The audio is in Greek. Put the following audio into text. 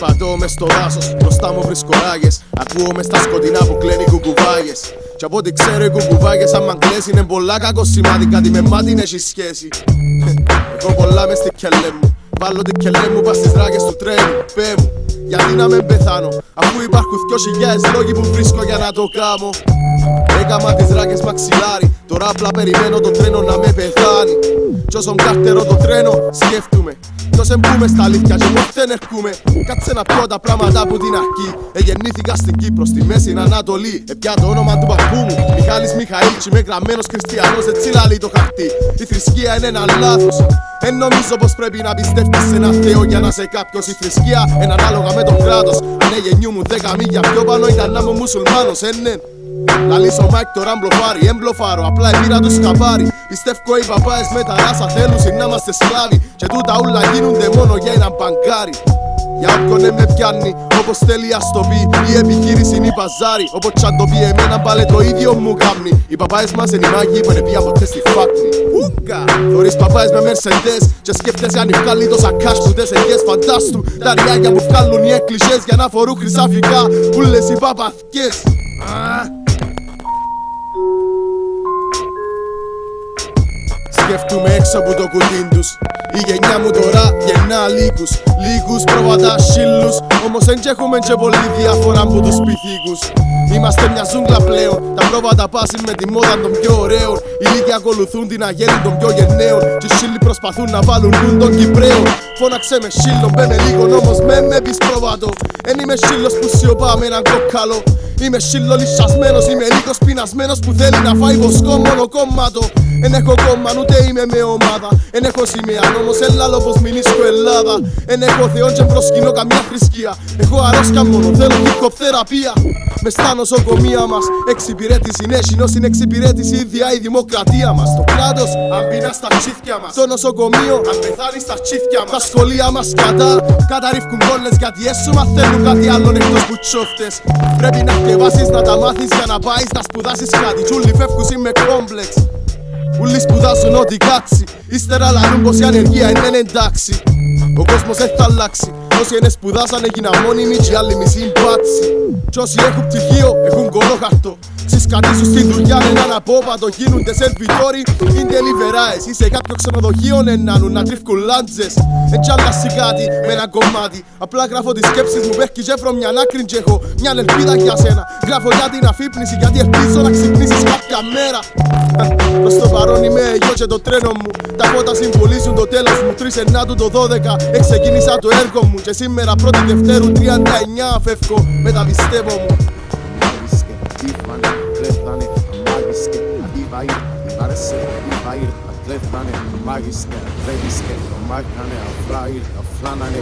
Περπατώ μες στο δάσος, μπροστά μου βρίσκω ράγες. Ακούω μες στα σκοτεινά που κλαίνει κουκουβάγες. Κι από ό,τι ξέρω οι κουκουβάγες άμα κλαις είναι πολλά κακό σημάδι. Κάτι με μάτιν έχει σχέση. Έχω πολλά μες στη κελέ μου. Βάλω την κελέ μου πας στις ράγες του τρένου. Πέ μου, γιατί να με πεθάνω, αφού υπάρχουν 2.000 λόγοι που βρίσκω για να το κάνω. Έκαμα τις ράγες μαξιλάρι, τώρα απλά περιμένω το τρένο να με πεθάνει. Κι όσον κάρτερο το τρένο σκέφτομαι ποιος εμπούμε στα αλήθεια και πως δεν ερχούμε. Κάτσε να πω τα πράγματα από την αρχή. Γεννήθηκα στην Κύπρο, στη Μέση Ανατολή. Πια το όνομα του παππού μου, Μιχάλης Μιχαήλ. Είμαι γραμμένος χριστιανός, έτσι λαλεί το χαρτί. Η θρησκεία είναι ένα λάθος. Εν νομίζω πως πρέπει να πιστεύεις σε ένα Θεό για να είσαι κάποιος. Η θρησκεία είναι ανάλογα με το κράτος. Αν γεννιού μου 10 μίλια πιο πάνω ήταν να είμαι μουσουλμάνος, ναι. Λαλείς ο Μάικ τώρα μπλοφάρει, εμπλοφάρω, απλά επήρα του σκαπάρι. Πιστεύω οι παπάες με τα ράσα θέλουν να είμαστε σκλάβοι. Και τούτα ούλα γίνονται μόνο για έναν μπαγκάρι. Για όποιον με πιάνει, όπως θέλει ας το πει. Η επιχείρηση είναι η παζάρι. Όπως κι αν το πει εμένα πάλι το ίδιο μου κάμνει. Οι παπάες μας είναι οι μάγοι που είναι πια ποτέ στη φάκτη. Ούγκα! Θωρείς παπάες με Mercedes και σκέφτεσαι αν βγάλει τόσα cash που τες ελιές. Φαντάστου τα ριάγια που βγάλουν οι εκκλησίες για να φορούν χρυσάφικα. Ούλες οι παπαθκές. Σκέφτομαι έξω από το κουτίν τους. Η γενιά μου τώρα γεννά λύκους. Λίγους πρόβατα σύλλους. Όμως εν έχουμε και πολύ διάφορα από τους πυθίκους. Είμαστε μια ζούγκλα πλέον. Τα πρόβατα πάσουν με τη μόδα των πιο ωραίων. Οι λίγοι ακολουθούν την αγέλη των πιο γενναίων. Και οι σύλλοι προσπαθούν να βάλουν νουν των Κυπραίων. Φώναξε με σύλλον, μπαίνε λίγο όμως με πεις πρόβατο. Εν είμαι σύλλος που σιωπά με έναν κόκκαλο. Είμαι σύλλο λυσσασμένος, είμαι λίγος πεινασμένος που θέλει να φάει βοσκό μόνο κόμματο. Εν έχω κόμμα, ούτε είμαι με ομάδα. Εν έχω σημαία, όμως ελάλο πως μηνίσκω Ελλάδα. Εν έχω θεόν και προσκυνώ καμιά θρησκεία. Έχω αρρώσκια μόνο, θέλω hip-hop θεραπεία. Μες στα νοσοκομεία μας, εξυπηρέτηση νέσινος είναι εξυπηρέτηση ίδια η δημοκρατία μας. Το κράτος, αν πεινά στα τσίθκια μας. Το νοσοκομείο, αν πεθάνει στα τσίθκια μας. Τα σχολεία μας καταρρίφκουν κόλλες γιατί έσου μαθαίνουν κάτι άλλον εκτός που τσόφτες. Πρέπει να διαβάσεις, να τα μάθεις για να πάεις να σπουδάσεις κάτι. Τσούλοι φεύγουν με κόμπλεξ. Ούλοι σπουδάζουν ό,τι κάτσει. Ύστερα λαλούν πως η ανεργία είναι εντάξει. Ο κόσμος έχει αλλάξει. Όσοι είναι σπουδάσαν έγιναν μόνιμοι και άλλοι μισοί μπάτσι. Κι όσοι έχουν πτυχίο έχουν κολόχαρτο. Ξυσκατήσουν στη δουλειά έναν απόπατο. Γίνονται σερβιτόροι, είναι λιβεράες. Είσαι κάποιο ξενοδοχείο ενάνουν να τρίφκουν λάντζες. Έτσι αλλάσει κάτι με ένα κομμάτι. Απλά γράφω τις σκέψεις μου, πέχει και έφρο μια άκρη και έχω μια ελπίδα για σένα. Γράφω για την αφύπνιση γιατί ελπίζω να ξυπνήσεις κάποια μέρα. Προς το παρόν είμαι εγώ και το τρένο μου. Τα φώτα συμβολίζουν το τέλος μου. 3 Ενάτου το 12 ξεκίνησα το έργο μου. Και σήμερα 1η Δευτέρου 39 φεύγω με τα πιστεύω μου. Μάγισκε, αντίφανε, κλέφτανε, μάγισκε, αντίβαΐρ, υπάρεσε, υπάρειν, ακλέφτανε, μάγισκε, ρέβισκε, μάγκανε, αφράιρ, αφράνανε.